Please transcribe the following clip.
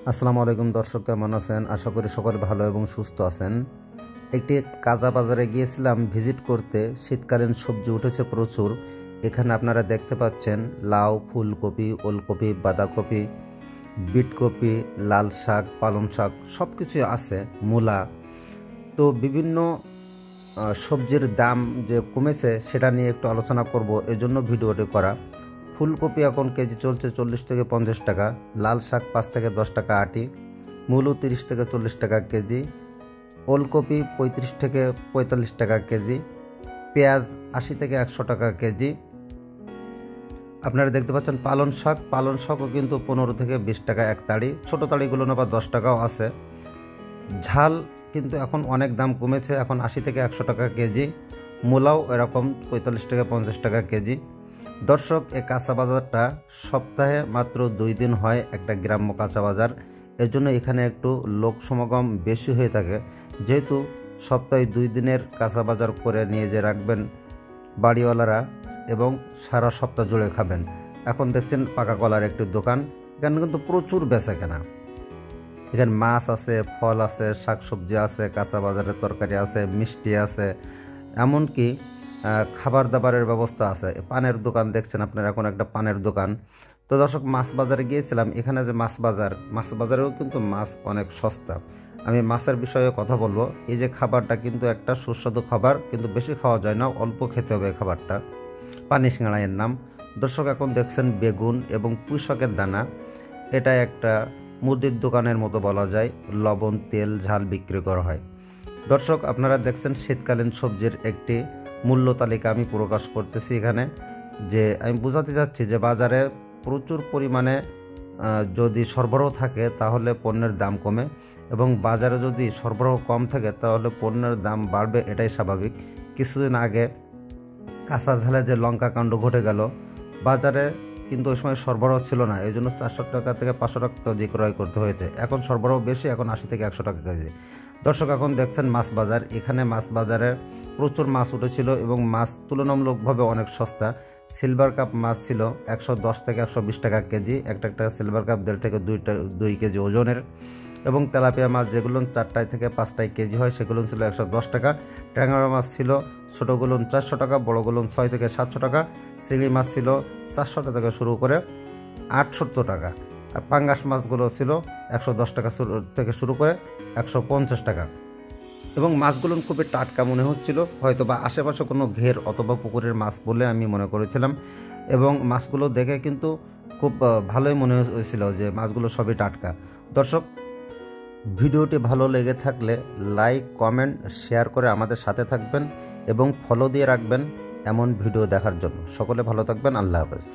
আসসালামু আলাইকুম দর্শক, কেমন আছেন? আশা করি সকলে ভালো এবং সুস্থ আছেন। একটি কাঁচা বাজারে গিয়েছিলাম ভিজিট করতে। শীতকালীন সবজি উঠেছে প্রচুর। এখানে আপনারা দেখতে পাচ্ছেন লাউ, ফুলকপি, ওলকপি, বাঁধাকপি, বিটকপি, লাল শাক, পালং শাক সব কিছুই আছে, মূলা। তো বিভিন্ন সবজির দাম যে কমেছে সেটা নিয়ে একটু আলোচনা করব, এজন্য ভিডিওটি করা। ফুলকপি এখন কেজি চলছে 40 থেকে 50 টাকা, লাল শাক 5 থেকে 10 টাকা আটি, মূলো 30 থেকে 40 টাকা কেজি, ওলকপি 35 থেকে 45 টাকা কেজি, পেঁয়াজ 80 থেকে 100 টাকা কেজি। আপনারা দেখতে পাচ্ছেন পালং শাকও কিন্তু 15 থেকে 20 টাকা এক তাড়ি, ছোটো তাড়িগুলো আবার 10 টাকাও আছে। ঝাল কিন্তু এখন অনেক দাম কমেছে, এখন 80 থেকে 100 টাকা কেজি। মূলাও এরকম 45 থেকে 50 টাকা কেজি। দর্শক, এই কাঁচা বাজারটা সপ্তাহে মাত্র 2 দিন হয়, একটা গ্রাম্য কাঁচা বাজার। এর জন্য এখানে একটু লোক সমাগম বেশি হয়ে থাকে। যেহেতু সপ্তাহে 2 দিনের কাঁচা বাজার করে নিয়ে যে রাখবেন বাড়িওয়ালারা এবং সারা সপ্তাহ জুড়ে খাবেন। এখন দেখছেন পাকা কলার একটি দোকান, এখানে কিন্তু প্রচুর বেচাকেনা। এখানে মাছ আছে, ফল আছে, শাকসবজি আছে, কাঁচা বাজারের তরকারি আছে, মিষ্টি আছে, এমনকি খাবার দাবারের ব্যবস্থা আছে। পানের দোকান দেখছেন আপনারা, এখন একটা পানের দোকান। তো দর্শক, মাছ বাজারে গিয়েছিলাম। এখানে যে মাছ বাজারেও কিন্তু মাছ অনেক সস্তা। আমি মাছের বিষয়ে কথা বলবো। এই যে খাবারটা কিন্তু একটা সুস্বাদু খাবার, কিন্তু বেশি খাওয়া যায় না, অল্প খেতে হবে খাবারটা। পানি সিঙ্গাড়ার নাম। দর্শক, এখন দেখছেন বেগুন এবং পুঁই শাকের দানা। এটা একটা মুদির দোকানের মতো বলা যায়, লবণ, তেল, ঝাল বিক্রি করা হয়। দর্শক, আপনারা দেখছেন শীতকালীন সবজির একটি মূল্য তালিকা আমি প্রকাশ করতেছি এখানে। যে আমি বোঝাতে চাচ্ছি যে বাজারে প্রচুর পরিমাণে যদি সরবরাহ থাকে তাহলে পণ্যের দাম কমে, এবং বাজারে যদি সরবরাহ কম থাকে তাহলে পণ্যের দাম বাড়বে, এটাই স্বাভাবিক। কিছুদিন আগে কাঁচা ঝালে যে লঙ্কা কাণ্ড ঘটে গেল, বাজারে কিন্তু ওই সময় সরবরাহ ছিল না, এই জন্য 400 টাকা থেকে 500 টাকা কেজি ক্রয় করতে হয়েছে। এখন সরবরাহ বেশি, এখন 80 থেকে 100 টাকা কেজি। দর্শক, এখন দেখছেন মাছ বাজার। এখানে মাছ বাজারে প্রচুর মাছ উঠেছিল এবং মাছ তুলনামূলকভাবে অনেক সস্তা। সিলভার কাপ মাছ ছিল 110 থেকে 120 টাকা কেজি, একটা সিলভার কাপ 1.5 থেকে 2 কেজি ওজনের। এবং তেলাপিয়া মাছ যেগুলো 4টায় থেকে 5টায় কেজি হয় সেগুলো ছিল 110 টাকা। ট্যাংরা মাছ ছিল ছোটোগুলো 400 টাকা, বড়োগুলো 6 থেকে 700 টাকা। চিংড়ি মাছ ছিল 400 টাকা থেকে শুরু করে 870 টাকা। আর পাঙ্গাস মাছগুলো ছিল 110 টাকা থেকে শুরু করে 150 টাকা। এবং মাছগুলো খুবই টাটকা মনে হচ্ছিল, হয়তো বা আশেপাশে কোনো ঘের অথবা পুকুরের মাছ বলে আমি মনে করেছিলাম। এবং মাছগুলো দেখে কিন্তু খুব ভালোই মনে হয়েছিল যে মাছগুলো সবই টাটকা। দর্শক, ভিডিওটি ভালো লেগে থাকলে লাইক, কমেন্ট, শেয়ার করে আমাদের সাথে থাকবেন এবং ফলো দিয়ে রাখবেন এমন ভিডিও দেখার জন্য। সকলে ভালো থাকবেন। আল্লাহ হাফেজ।